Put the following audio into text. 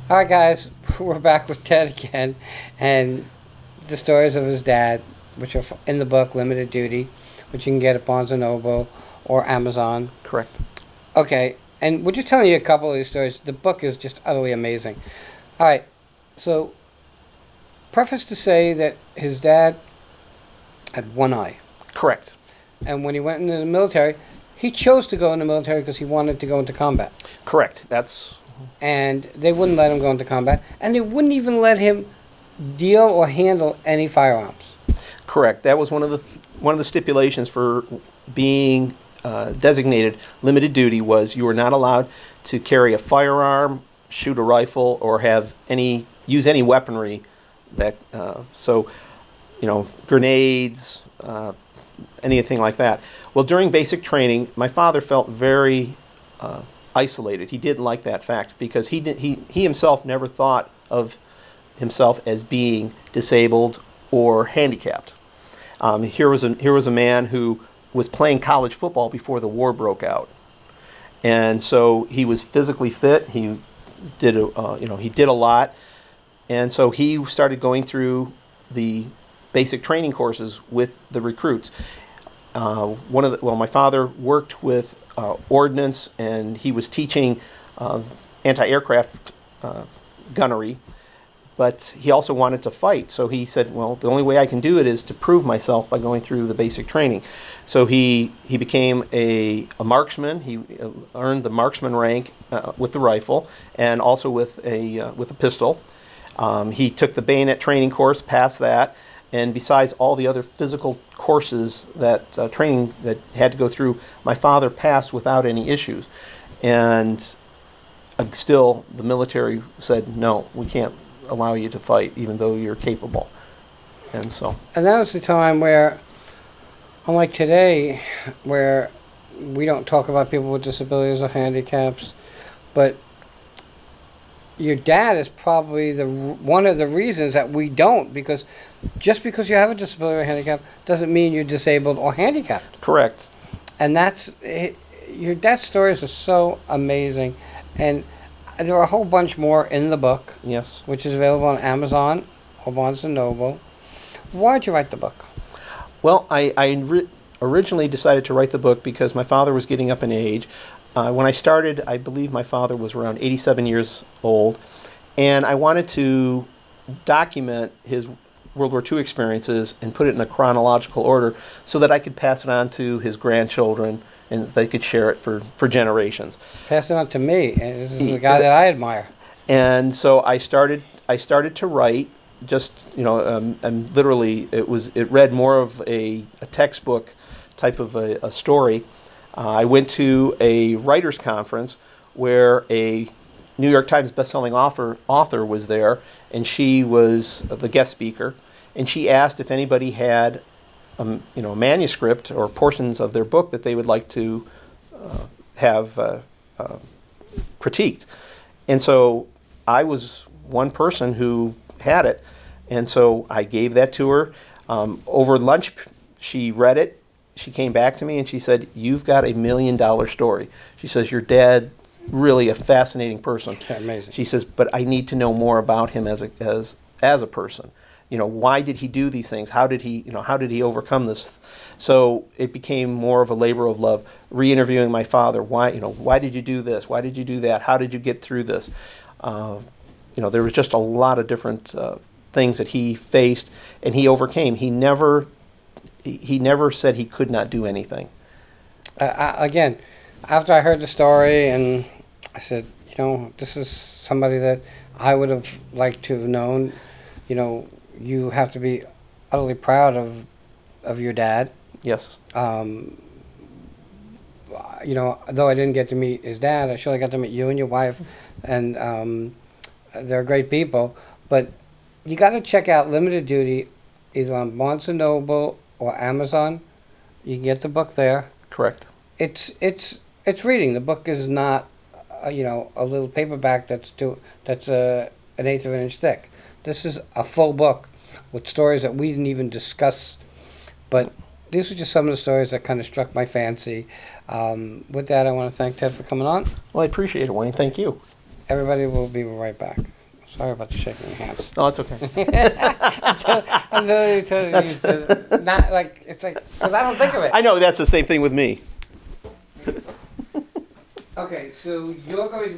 All right, guys, we're back with Ted again, and the stories of his dad, which are in the book Limited Duty, which you can get at Barnes & Noble or Amazon. Correct. Okay, and we're just telling you a couple of these stories. The book is just utterly amazing. All right, so preface to say that his dad had one eye. Correct. And when he went into the military, he chose to go in the military because he wanted to go into combat. Correct. That's... And they wouldn't let him go into combat, and they wouldn't even let him deal or handle any firearms. Correct. That was one of the stipulations for being designated limited duty was you were not allowed to carry a firearm, shoot a rifle, or use any weaponry that grenades, anything like that. Well, during basic training, my father felt very isolated. He didn't like that fact because he himself never thought of himself as being disabled or handicapped. Here was a man who was playing college football before the war broke out, and so he was physically fit. He did a lot, and so he started going through the basic training courses with the recruits. My father worked with ordnance, and he was teaching anti-aircraft gunnery, but he also wanted to fight. So he said, well, the only way I can do it is to prove myself by going through the basic training. So he became a marksman. He earned the marksman rank with the rifle and also with a pistol. He took the bayonet training course, passed that, and besides all the other physical courses that training that had to go through, my father passed without any issues. And still, the military said, no, we can't allow you to fight, even though you're capable. And that was the time where, unlike today, where we don't talk about people with disabilities or handicaps, but your dad is probably one of the reasons that we don't, because just because you have a disability or handicap doesn't mean you're disabled or handicapped. Correct. And your dad's stories are so amazing, and there are a whole bunch more in the book. Yes. Which is available on Amazon or Barnes & Noble. Why'd you write the book? Well, I originally decided to write the book because my father was getting up in age. When I started, I believe my father was around 87 years old, and I wanted to document his World War II experiences and put it in a chronological order so that I could pass it on to his grandchildren and they could share it for generations. Pass it on to me. This is the guy that I admire. And so I started to write. Just and literally it read more of a textbook type of a story. I went to a writers' conference where a New York Times bestselling author was there, and she was the guest speaker, and she asked if anybody had a manuscript or portions of their book that they would like to have critiqued. And so I was one person who had it, and so I gave that to her. Over lunch, she read it. She came back to me and she said, "You've got $1 million story." She says, "Your dad's really a fascinating person." Amazing. She says, "But I need to know more about him as a person. Why did he do these things? How did he overcome this?" So it became more of a labor of love, re-interviewing my father. Why did you do this? Why did you do that? How did you get through this? There was just a lot of different things that he faced and he overcame. He never said he could not do anything. Again, after I heard the story, and I said, this is somebody that I would have liked to have known. You have to be utterly proud of your dad. Yes. Though I didn't get to meet his dad, I surely got to meet you and your wife, and they're great people. But you got to check out Limited Duty, either on Barnes & Noble or Amazon. You can get the book there. Correct. It's reading. The book is not, a little paperback that's an eighth of an inch thick. This is a full book with stories that we didn't even discuss, but these were just some of the stories that kind of struck my fancy. With that, I want to thank Ted for coming on. Well, I appreciate it, Wayne. Thank you. Everybody will be right back. Sorry about the shaking hands. Oh, it's okay. I'm totally used to not like it's like because I don't think of it. I know that's the same thing with me. Okay, so you're going to